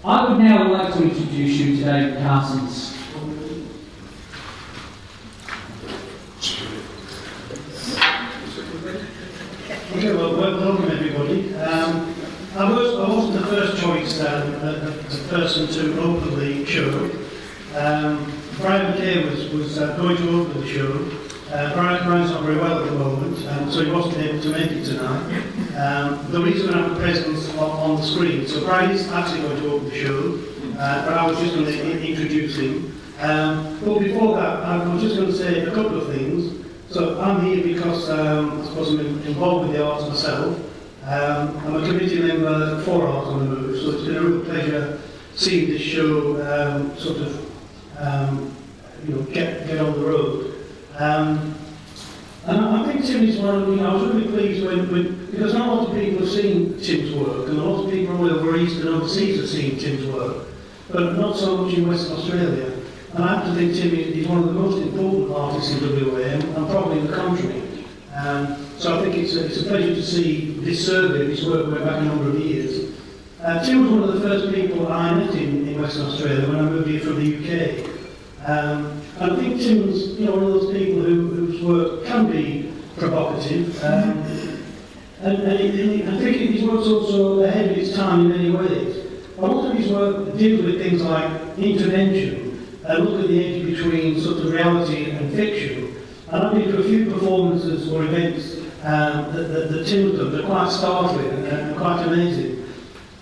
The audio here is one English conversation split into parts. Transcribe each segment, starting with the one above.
I would now like to introduce you to David Carsons. Okay, well, welcome everybody. I wasn't the first choice the person to open the show. Brian McKay was going to open the show. Brian's not very well at the moment, so he wasn't able to make it tonight. The reason I have a presence on the screen, so Brian is actually going to open the show, but I was just going to introduce him. But before that, I was just going to say a couple of things. So I'm here because I suppose I'm involved with the arts myself. I'm a committee member for Art on the Move, so it's been a real pleasure seeing this show get on the road. And I think Tim is one of, I was really pleased because not a lot of people have seen Tim's work, and a lot of people all over East and overseas have seen Tim's work, but not so much in Western Australia. And I have to think Tim is one of the most important artists in WA and probably in the country. So I think it's a pleasure to see this survey, this work going back a number of years. Tim was one of the first people I met in Western Australia when I moved here from the UK. And I think Tim's one of those people whose work can be provocative. And I think his work's also ahead of its time in many ways. A lot of his work deals with things like intervention, look at the edge between sort of reality and fiction. And I've been to a few performances or events that Tim's done. They're quite startling and quite amazing.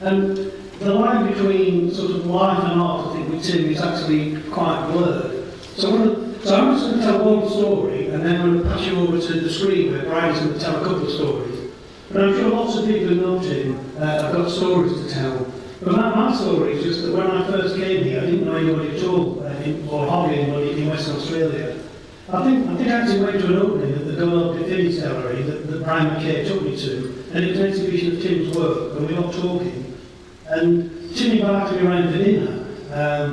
And the line between sort of life and art, I think, with Tim is actually quite blurred. So I'm just going to tell one story, and then I'm going to pass you over to the screen where Brian's going to tell a couple of stories. But I'm sure lots of people who know Tim have got stories to tell. But my story is just that when I first came here, I didn't know anybody at all, or hardly anybody in Western Australia. I think I actually went to an opening at the Gold Definitive Gallery that Brian McKay took me to, and it was an exhibition of Tim's work, and we got talking. And Tim invited me around for dinner,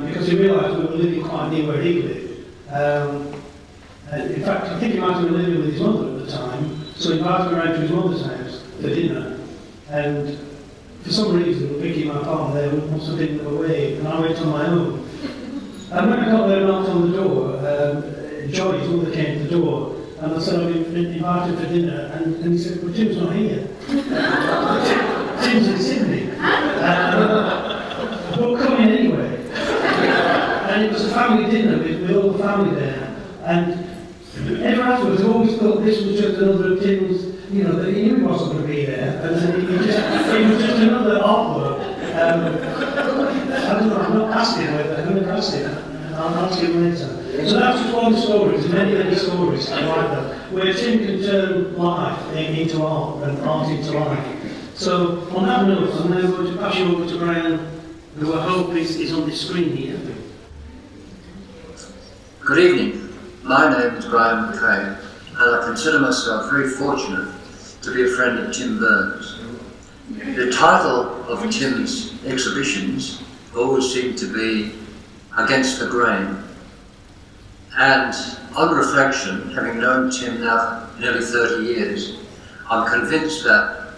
because he realised we were living quite near where he lived. And in fact, I think he might have been living with his mother at the time, so he invited me around to his mother's house for dinner. And for some reason, Vicky, my partner there, must have been away, and I went on my own. And when I got there and knocked on the door, Joy, his mother, came to the door, and I said I'd been invited for dinner, and he said, well, Tim's not here. Tim's in Sydney. But come in anyway. And it was a family dinner with all the family there. And ever afterwards, I always thought this was just another of Tim's, that he knew he wasn't going to be there. And it was just another artwork. I don't know, I'm not asking whether, I'm never asked him. I'll ask him later. So that's just one story, there's many, many stories like that, where Tim can turn life into art and art into life. So on that note, I'm now going to pass you over to Brian, who I hope is on this screen here. Good evening. My name is Brian McKay, and I consider myself very fortunate to be a friend of Tim Burns. The title of Tim's exhibitions always seemed to be Against the Grain. And on reflection, having known Tim now for nearly 30 years, I'm convinced that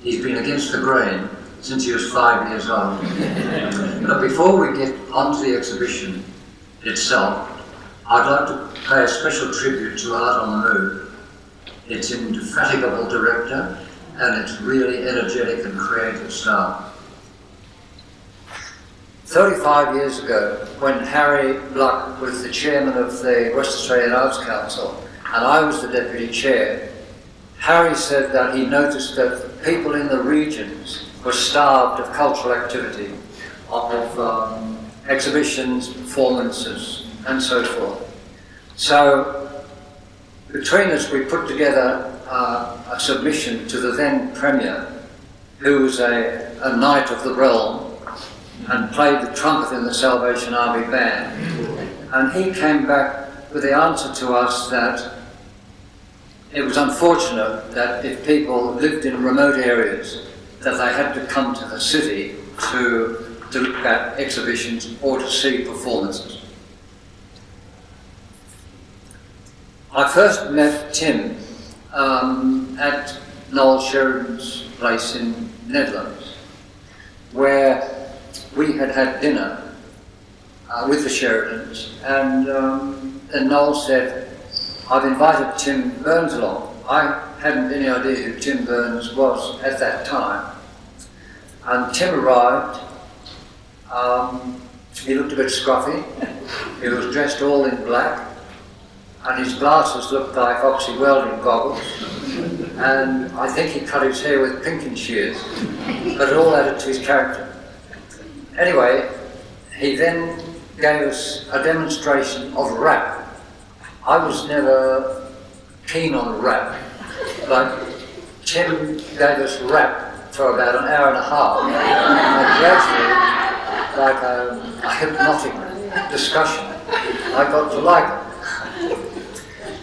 he's been against the grain since he was 5 years old. But before we get onto the exhibition itself, I'd like to pay a special tribute to Art on the Move. Its indefatigable director and its really energetic and creative staff. 35 years ago, when Harry Bluck was the chairman of the West Australian Arts Council and I was the deputy chair, Harry said that he noticed that people in the regions were starved of cultural activity, of exhibitions, performances, and so forth. So, between us, we put together a submission to the then Premier, who was a knight of the realm, and played the trumpet in the Salvation Army band. And he came back with the answer to us that it was unfortunate that if people lived in remote areas, that they had to come to the city to look at exhibitions or to see performances. I first met Tim at Noel Sheridan's place in Netherlands, where we had had dinner with the Sheridans, and then Noel said, I've invited Tim Burns along. I hadn't any idea who Tim Burns was at that time. And Tim arrived. He looked a bit scruffy. He was dressed all in black, and his glasses looked like oxy welding goggles. And I think he cut his hair with pinking shears, but it all added to his character. Anyway, he then gave us a demonstration of rap. I was never keen on rap, but Tim gave us rap for about an hour and a half, and gradually, like a hypnotic discussion, I got to like it.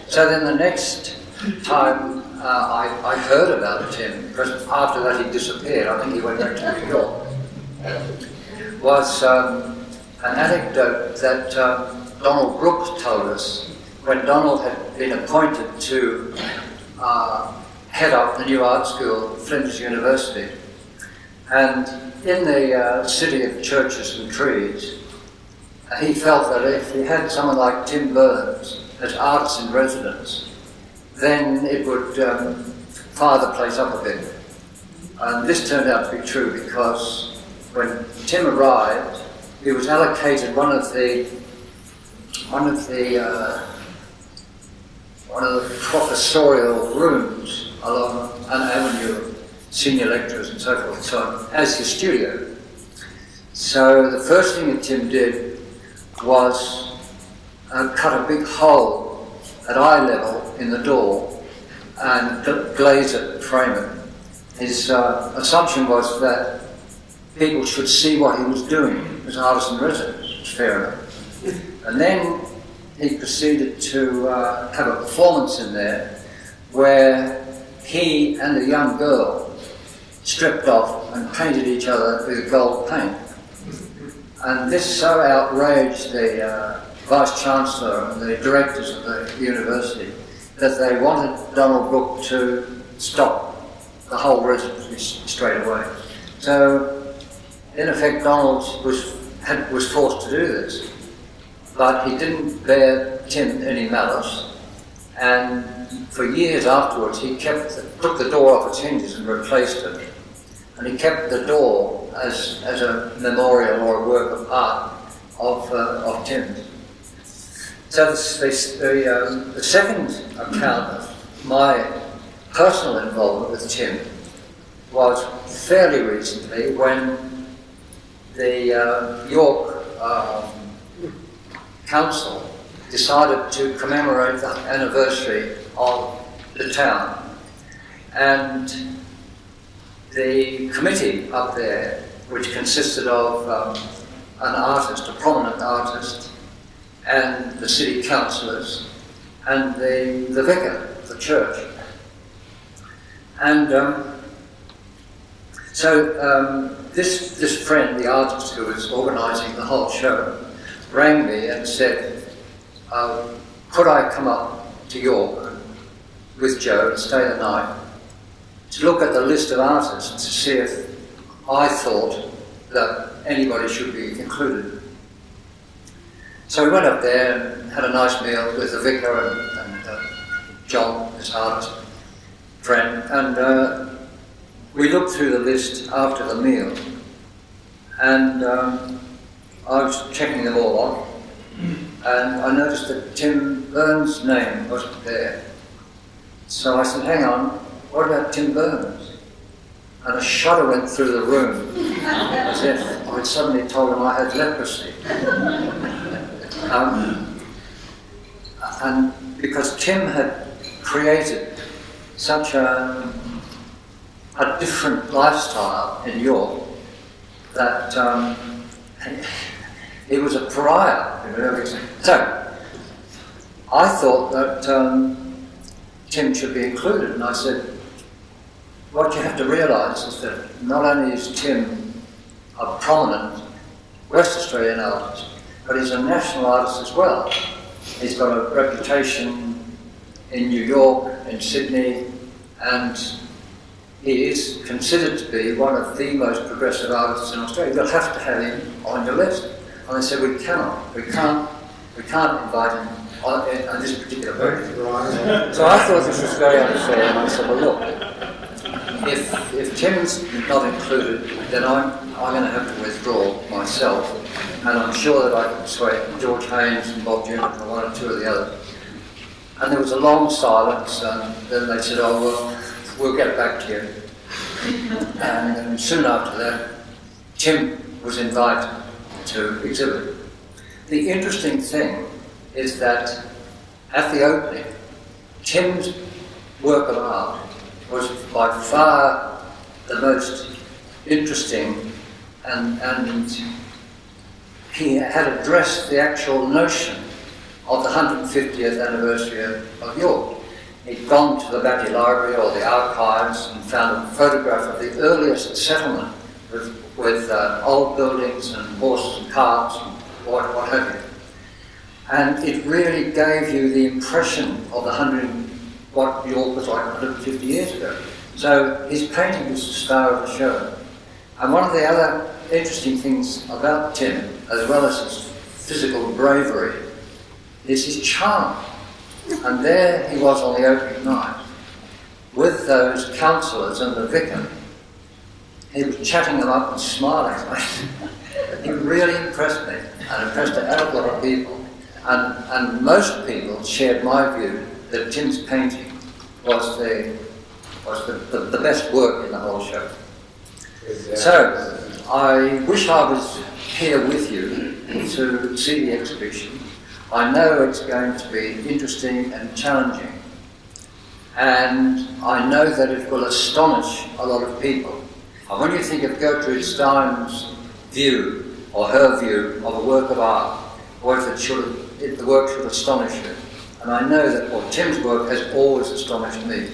So then the next time I heard about Tim, because after that he disappeared, I think he went back to New York, was an anecdote that Donald Brooks told us when Donald had been appointed to head up the new art school at Flinders University. And in the city of churches and trees, he felt that if he had someone like Tim Burns as artist in residence, then it would fire the place up a bit. And this turned out to be true, because when Tim arrived, he was allocated one of the professorial rooms along an avenue of senior lecturers and so forth and so on, as his studio. So the first thing that Tim did was cut a big hole at eye level in the door and glaze it and frame it. His assumption was that people should see what he was doing as artist in residence, which was fair enough. And then he proceeded to have a performance in there where he and a young girl stripped off and painted each other with gold paint. And this so outraged the Vice-Chancellor and the directors of the university that they wanted Donald Brooke to stop the whole residency straight away. So, in effect, Donald was forced to do this. But he didn't bear Tim any malice, and for years afterwards he took the door off its hinges and replaced it, and he kept the door as a memorial or a work of art of Tim. So the second account of my personal involvement with Tim was fairly recently, when the York Council decided to commemorate the anniversary of the town, and the committee up there, which consisted of an artist, a prominent artist, and the city councillors, and the vicar of the church. And this friend, the artist who was organising the whole show, rang me and said, could I come up to York with Joe and stay the night to look at the list of artists to see if I thought that anybody should be included. So we went up there and had a nice meal with the vicar and John, his artist friend, and we looked through the list after the meal, and I was checking them all off, and I noticed that Tim Burns' name wasn't there. So I said, hang on, what about Tim Burns? And a shudder went through the room, as if I had suddenly told him I had leprosy. And because Tim had created such a different lifestyle in York that he was a pariah. So I thought that Tim should be included, and I said, what you have to realise is that not only is Tim a prominent West Australian artist, but he's a national artist as well. He's got a reputation in New York, in Sydney, and he is considered to be one of the most progressive artists in Australia. You'll have to have him on your list. And they said, we can't invite him on this particular project. So I thought this was very unfair, and I said, well, look, if Tim's not included, then I'm going to have to withdraw myself, and I'm sure that I can persuade George Haynes and Bob Junior and one or two of the others. And there was a long silence, and then they said, oh, well, we'll get back to you. And soon after that, Tim was invited to exhibit. The interesting thing is that at the opening, Tim's work of art was by far the most interesting, and he had addressed the actual notion of the 150th anniversary of York. He'd gone to the Batty Library or the archives and found a photograph of the earliest settlement with old buildings and horses and carts and what have you. And it really gave you the impression of what York was like 150 years ago. So his painting was the star of the show. And one of the other interesting things about Tim, as well as his physical bravery, is his charm. And there he was on the opening night, with those councillors and the vicar. He was chatting them up and smiling. He really impressed me, and impressed a hell of a lot of people. And most people shared my view that Tim's painting was the best work in the whole show. Exactly. So I wish I was here with you to see the exhibition. I know it's going to be interesting and challenging, and I know that it will astonish a lot of people. And when you think of Gertrude Stein's view, or her view, of a work of art, or if the work should astonish you, and I know that Tim's work has always astonished me.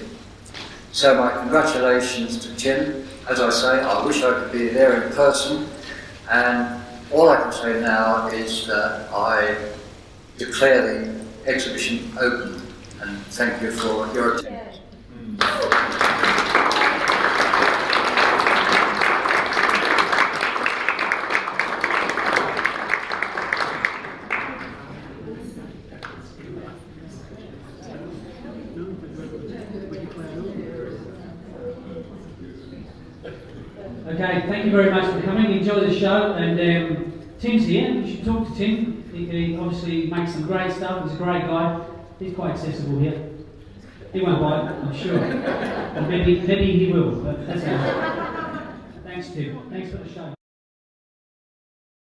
So my congratulations to Tim. As I say, I wish I could be there in person, and all I can say now is that I declare the exhibition open, and thank you for your attendance. Okay, thank you very much for coming. Enjoy the show, and Tim's here. You should talk to Tim. He obviously makes some great stuff. He's a great guy. He's quite accessible here. He won't bite, I'm sure. Or maybe he will, but that's okay. Thanks, Tim. Thanks for the show.